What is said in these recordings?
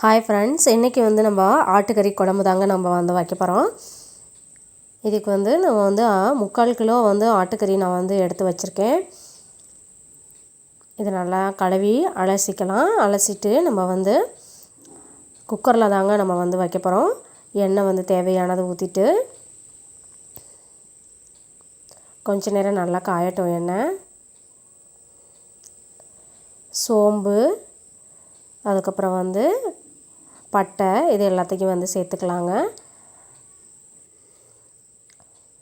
Hi friends, இன்றைக்கி நம்ம ஆட்டுக்கறி குழம்பு தாங்க நம்ம வைக்க போகிறோம். இதுக்கு நம்ம 3/4 கிலோ ஆட்டுக்கறி நான் எடுத்து வச்சுருக்கேன். இது நல்லா கழுவி அலசிக்கலாம். அலசிட்டு நம்ம குக்கரில் தாங்க நம்ம வைக்க போகிறோம். எண்ணெய் தேவையானது ஊற்றிட்டு கொஞ்ச நேரம் நல்லா காயட்டும். எண்ணெய், சோம்பு, அதுக்கப்புறம் பட்டை, இது எல்லாத்தையும் சேர்த்துக்கலாங்க.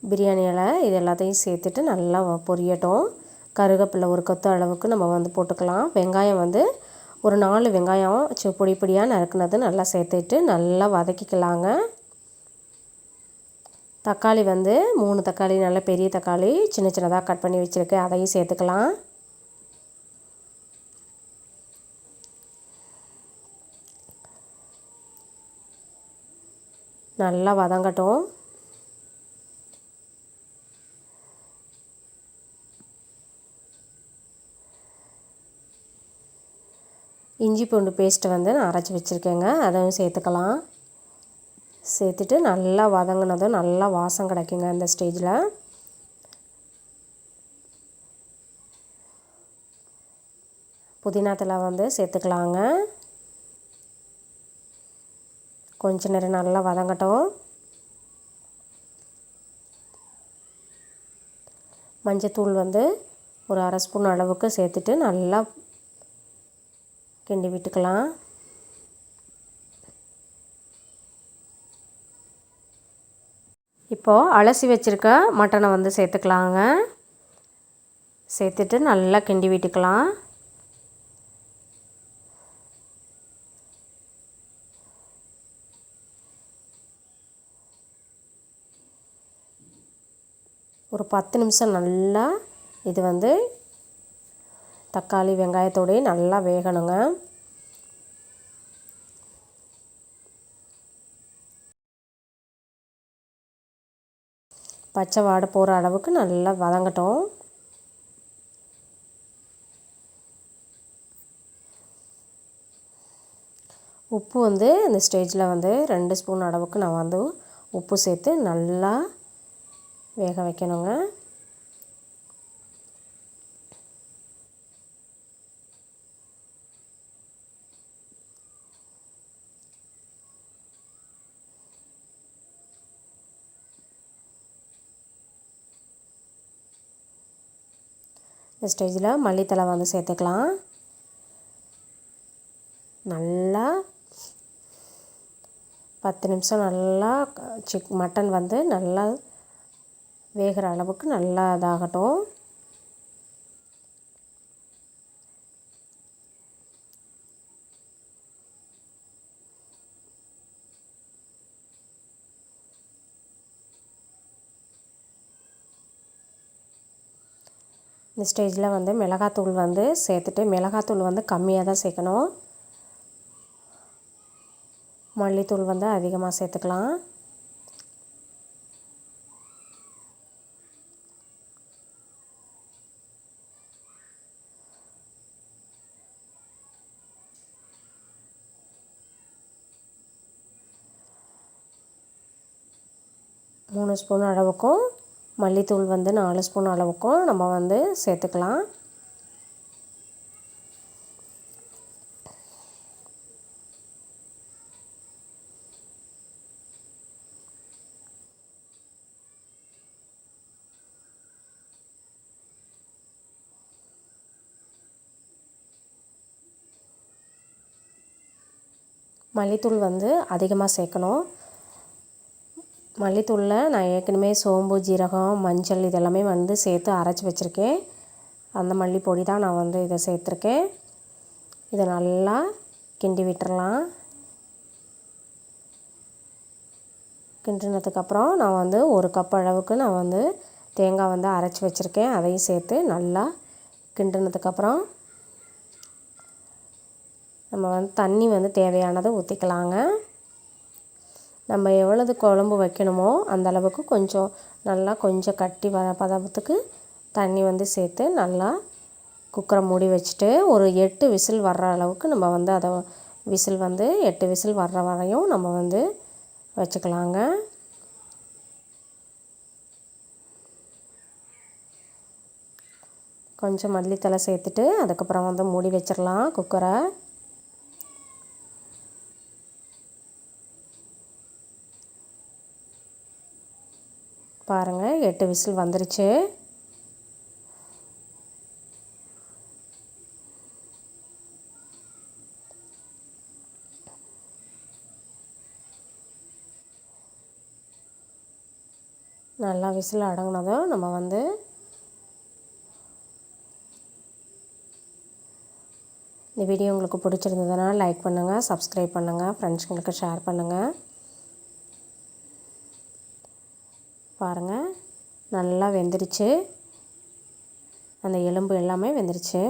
பிரியாணி இலை, இது எல்லாத்தையும் சேர்த்துட்டு நல்லா பொரியட்டும். கருவேப்பிலை ஒரு கொத்து அளவுக்கு நம்ம போட்டுக்கலாம். வெங்காயம் ஒரு 4 வெங்காயம் பொடி பொடியாக நறுக்குனது நல்லா சேர்த்துட்டு நல்லா வதக்கிக்கலாங்க. தக்காளி 3 தக்காளி, நல்ல பெரிய தக்காளி சின்ன சின்னதாக கட் பண்ணி வச்சுருக்கேன், அதையும் சேர்த்துக்கலாம். நல்லா வதங்கட்டும். இஞ்சி பூண்டு பேஸ்ட்டு நான் அரைச்சி வச்சுருக்கேங்க, அதையும் சேர்த்துக்கலாம். சேர்த்துட்டு நல்லா வதங்கினதும் நல்லா வாசம் கிடைக்குங்க. இந்த ஸ்டேஜில் புதினா தழை சேர்த்துக்கலாங்க. கொஞ்ச நேரம் நல்லா வதங்கட்டும். மஞ்சத்தூள் ஒரு 1/2 ஸ்பூன் அளவுக்கு சேர்த்துட்டு நல்லா கிண்டி விட்டுக்கலாம். இப்போது அலசி வச்சுருக்க மட்டனை சேர்த்துக்கலாங்க. சேர்த்துட்டு நல்லா கிண்டி விட்டுக்கலாம். ஒரு 10 நிமிஷம் நல்லா இது தக்காளி வெங்காயத்தோடய நல்லா வேகணுங்க. பச்சை வாடை போகிற அளவுக்கு நல்லா வதங்கட்டும். உப்பு இந்த ஸ்டேஜில் 2 ஸ்பூன் அளவுக்கு நான் உப்பு சேர்த்து நல்லா வேக வைக்கணுங்க. இந்த ஸ்டேஜில் மல்லித்தழை சேர்த்துக்கலாம். நல்லா 10 நிமிஷம் நல்லா மட்டன் நல்லா வேகிற அளவுக்கு நல்லா இதாகட்டும். இந்த ஸ்டேஜில் மிளகாத்தூள் சேர்த்துட்டு, மிளகாத்தூள் கம்மியாக தான் சேர்க்கணும். மல்லித்தூள் அதிகமாக சேர்த்துக்கலாம். மூணு ஸ்பூன் அளவுக்கும் மல்லித்தூள் 4 ஸ்பூன் அளவுக்கும் நம்ம சேர்த்துக்கலாம். மல்லித்தூள் அதிகமாக சேர்க்கணும். மல்லித்தூளில் நான் ஏற்கனவே சோம்பு, ஜீரகம், மஞ்சள் இதெல்லாமே சேர்த்து அரைச்சி வச்சுருக்கேன். அந்த மல்லிப்பொடி தான் நான் இதை சேர்த்துருக்கேன். இதை நல்லா கிண்டி விட்டுறலாம். கிண்டினதுக்கப்புறம் நான் 1 கப் அளவுக்கு நான் தேங்காய் அரைச்சி வச்சுருக்கேன், அதையும் சேர்த்து நல்லா கிண்டினதுக்கப்புறம் நம்ம தண்ணி தேவையானதை ஊற்றிக்கலாங்க. நம்ம எவ்வளவு குழம்பு வைக்கணுமோ அந்த அளவுக்கு கொஞ்சம் கட்டி வர பதத்துக்கு தண்ணி சேர்த்து நல்லா குக்கரை மூடி வச்சுட்டு ஒரு 8 விசில் வர்ற அளவுக்கு நம்ம அதை விசில் வந்து 8 விசில் வர்ற வரையும் நம்ம வந்து வச்சுக்கலாங்க. கொஞ்சம் மல்லித்தழை சேர்த்துட்டு அதுக்கப்புறம் வந்து மூடி வச்சிடலாம் குக்கரை. பாருங்கள் 8 விசில் வந்துருச்சு. நல்லா விசில் அடங்கினதும் நம்ம வந்து இந்த வீடியோ உங்களுக்கு பிடிச்சிருந்ததுன்னா லைக் பண்ணுங்கள், சப்ஸ்கிரைப் பண்ணுங்கள், ஃப்ரெண்ட்ஸுங்களுக்கு ஷேர் பண்ணுங்கள். பாருங்கள் நல்லா வெந்துருச்சு, அந்த எலும்பு எல்லாமே வெந்துருச்சு.